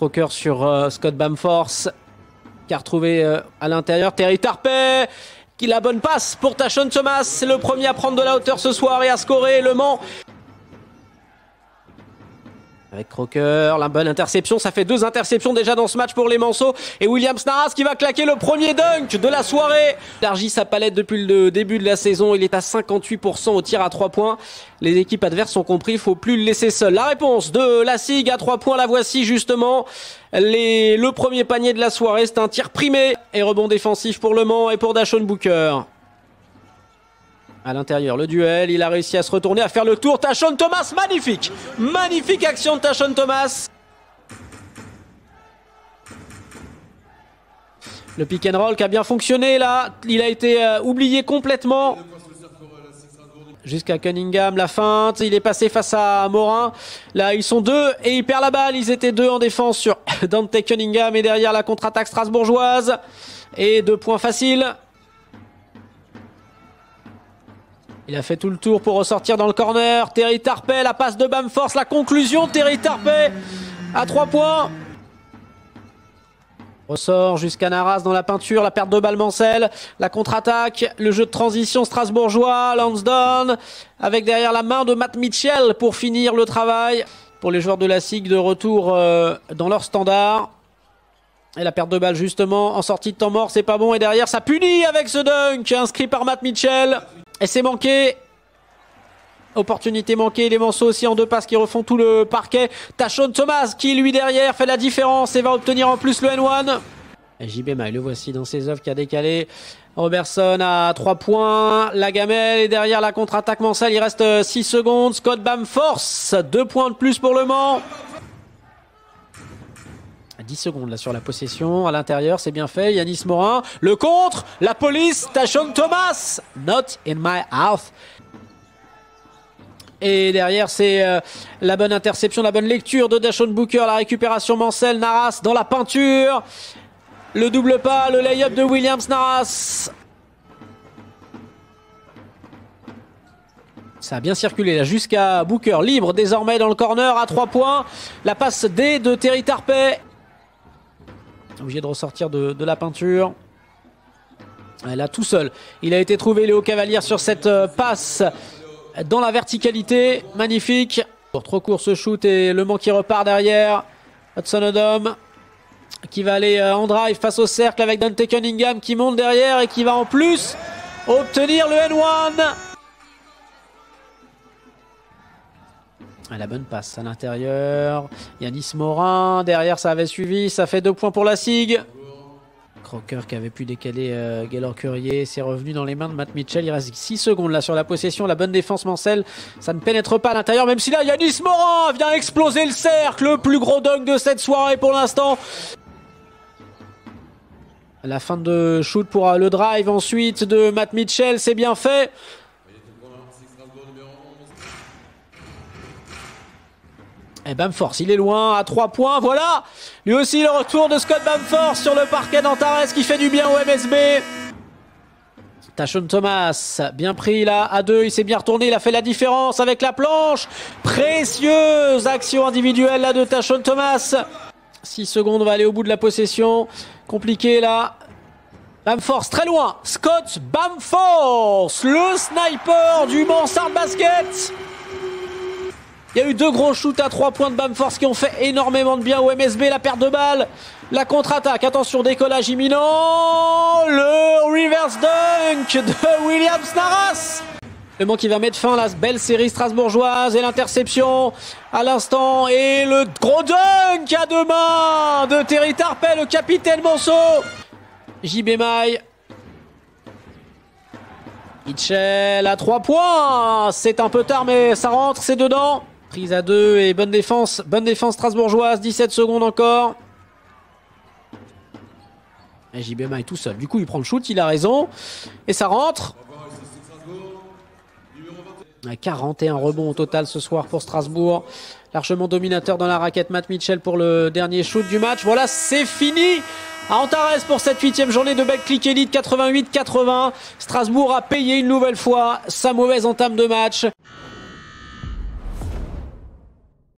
Crocker sur Scott Bamforce qui a retrouvé à l'intérieur Terry Tarpey. Qui la bonne passe pour Tashon Thomas. C'est le premier à prendre de la hauteur ce soir et à scorer Le Mans. Avec Crocker, la bonne interception, ça fait 2 interceptions déjà dans ce match pour les Manceaux. Et Williams Naras qui va claquer le premier dunk de la soirée. Il élargit sa palette depuis le début de la saison, il est à 58% au tir à 3 points. Les équipes adverses ont compris, il ne faut plus le laisser seul. La réponse de la SIG à 3 points, la voici justement. Le premier panier de la soirée, c'est un tir primé. Et rebond défensif pour Le Mans et pour Dashon Booker. À l'intérieur, le duel, il a réussi à se retourner, à faire le tour. Tashon Thomas, magnifique! Magnifique action de Tashon Thomas. Le pick and roll qui a bien fonctionné là. Il a été oublié complètement. Jusqu'à Cunningham, la feinte. Il est passé face à Morin. Là, ils sont 2 et il perd la balle. Ils étaient 2 en défense sur Dante Cunningham. Et derrière la contre-attaque strasbourgeoise. Et 2 points faciles. Il a fait tout le tour pour ressortir dans le corner. Terry Tarpey, la passe de Bamforce, la conclusion. Terry Tarpey à 3 points. Ressort jusqu'à Naras dans la peinture. La perte de balle Mancel. La contre-attaque. Le jeu de transition strasbourgeois. Lansdowne. Avec derrière la main de Matt Mitchell pour finir le travail. Pour les joueurs de la SIG de retour dans leur standard. Et la perte de balle justement en sortie de temps mort. C'est pas bon. Et derrière ça punit avec ce dunk inscrit par Matt Mitchell. Et c'est manqué. Opportunité manquée. Les Manceaux aussi en 2 passes qui refont tout le parquet. Tashon Thomas qui lui derrière fait la différence et va obtenir en plus le N1. Et JB Maille, le voici dans ses œuvres qui a décalé. Robertson à 3 points. La gamelle et derrière la contre-attaque Mancel. Il reste 6 secondes. Scott Bamforce. 2 points de plus pour Le Mans. 10 secondes là sur la possession, à l'intérieur, c'est bien fait, Yanis Morin, le contre, la police, Tashon Thomas, not in my house. Et derrière, c'est la bonne interception, la bonne lecture de Dashon Booker, la récupération Mancel, Naras dans la peinture, le double pas, le lay-up de Williams Naras. Ça a bien circulé là jusqu'à Booker, libre désormais dans le corner à 3 points, la passe D de Terry Tarpey. Obligé de ressortir de la peinture. Là tout seul. Il a été trouvé Léo Cavalière sur cette passe dans la verticalité. Magnifique. Trop court ce shoot et Le Mans qui repart derrière. Hudson Odom qui va aller en drive face au cercle avec Dante Cunningham qui monte derrière et qui va en plus obtenir le N1. La bonne passe à l'intérieur. Yanis Morin. Derrière, ça avait suivi. Ça fait 2 points pour la SIG. Crocker qui avait pu décaler Gaylor Currier. C'est revenu dans les mains de Matt Mitchell. Il reste 6 secondes là sur la possession. La bonne défense Mancel. Ça ne pénètre pas à l'intérieur. Même si là, Yanis Morin vient exploser le cercle. Le plus gros dunk de cette soirée pour l'instant. La fin de shoot pour le drive ensuite de Matt Mitchell. C'est bien fait. Et Bamforce, il est loin, à 3 points, voilà. Lui aussi, le retour de Scott Bamforce sur le parquet d'Antares qui fait du bien au MSB. Tashon Thomas, bien pris là, à 2, il s'est bien retourné, il a fait la différence avec la planche. Précieuse action individuelle là de Tashon Thomas. 6 secondes, on va aller au bout de la possession. Compliqué là. Bamforce, très loin. Scott Bamforce, le sniper du Mansard Basket. Il y a eu 2 gros shoots à 3 points de Bamforce qui ont fait énormément de bien au MSB. La perte de balle, la contre-attaque, attention, décollage imminent. Le reverse dunk de Williams Naras. Le Mans qui va mettre fin à la belle série strasbourgeoise et l'interception à l'instant. Et le gros dunk à 2 mains de Terry Tarpey, le capitaine Manceau. JB Maille. Mitchell à 3 points. C'est un peu tard mais ça rentre, c'est dedans. Prise à 2 et bonne défense strasbourgeoise, 17 secondes encore. Et JB Maille tout seul, du coup il prend le shoot, il a raison. Et ça rentre. 41 rebonds au total ce soir pour Strasbourg. Largement dominateur dans la raquette Matt Mitchell pour le dernier shoot du match. Voilà, c'est fini à Antares pour cette 8e journée de Betclic Elite 88-80. Strasbourg a payé une nouvelle fois sa mauvaise entame de match.